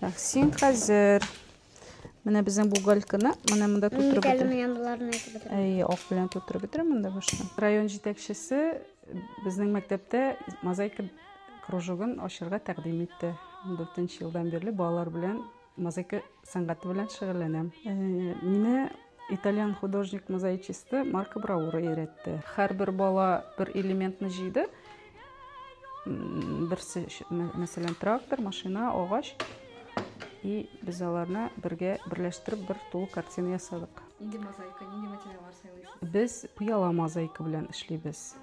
Так, син хәзер. Менә безнең бу гальканы, менә монда тутырып бетерә. Менә буларны әйтеп бетерә. Ак белән тутырып бетерә монда башта. Район җитәкчесе безнең мәктәптә мозаика кружогын ачырга тәкъдим итте. 14 елдан бирле балалар белән мозаика сәнгате белән шөгыльләнәм. Мине итальян художник-мозаичисты Марко Браура өйрәтте. Һәрбер бала бер элементны җыйды. Берсе, мәсәлән, трактор, машина, агач. И без аларны берләштереп бер тулы картина ясадык. Нинди мозаика, нинди материаллар сайлыйсыз? Без пыяла мозаика белән эшлибез.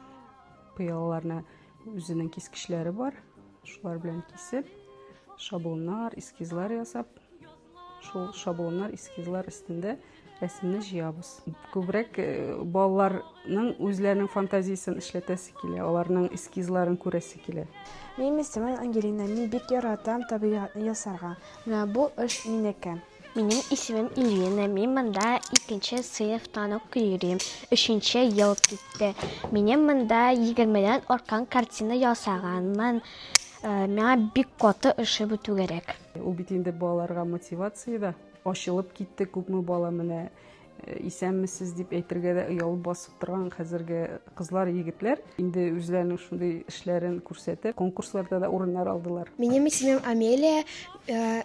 Пыялаларны үзенең кискечләре бар. Шулар белән кисеп, шаблоннар, эскизлар ясап, шул шаблоннар, эскизлар өстендә рәсемне җыябыз. Күбрәк балаларның үзләренең фантазиясын эшләтәсе килә, аларның эскизларын күрәсе килә. Мин исемем Ангелина, мин бик яратам табигатьне ясарга. Менә бу эш минеке. Минем исемем Ильина. Мин монда 2нче сыйныфтан укыйм. 3нче ел китте. Минем монда 20дән аркан картина ясаганмын. Миңа бик каты эше бу түгәрәк. Ул бит инде балаларга мотивация да. Ачылып китте күпме бала менә исәнмесез дип әйтергә дә оялып басып торган хәзерге кызлар, егетләр инде үзләренең шундый эшләрен күрсәтеп, конкурсларда да урыннар алдылар. Минем исемем Амелия.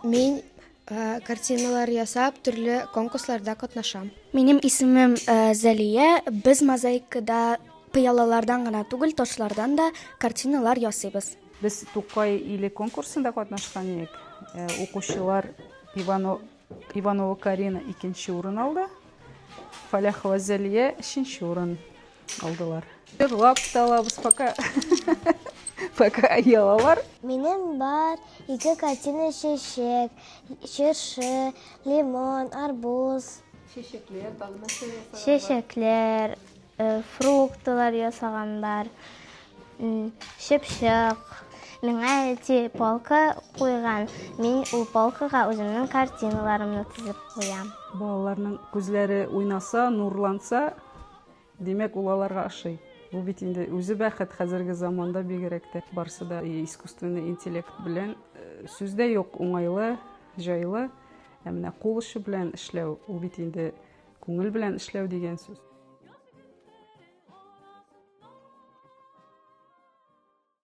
Мин картиналар ясап, төрле конкурсларда катнашам. Минем исемем Зәлия. Без мозаикада пыялалардан гына түгел, ташлардан да картиналар ясыйбыз. Без Тукай иле конкурсында катнашкан идек. Укучылар Иванова Карина 2нче урын алды. Фаляхова Зәлия 3нче урын алдылар. Йырлап талабыз пока аялалар. Минем бар 2 картина чәчәк, чыршы, лимон, арбуз. Чәчәкләр, тагы нәрсә ясаганнар? Чәчәкләр, фруктылар ясаганнар, чыпчык. Миңа әти палка куйган. Мин ул палкага үземнең картиналарымны тизеп куям. Балаларның күзләре уйнаса, нурланса, демәк ул аларга ошый. Бу бит инде үзе бәхет хәзерге заманда бигрәк тә. Барсы да искусственный интеллект белән сүздә юк, уңайлы, җайлы, менә кул эше белән эшләү, ул бит инде күңел белән эшләү дигән сүз.